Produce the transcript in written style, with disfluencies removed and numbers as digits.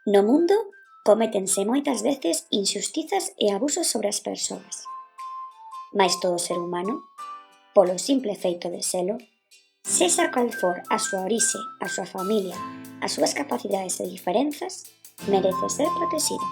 No mundo cométense moitas veces inxustizas e abusos sobre as persoas. Mais todo ser humano, polo simple feito de selo, sexa cal for a súa orixe, a súa familia, as súas capacidades e diferenzas, merece ser protexido.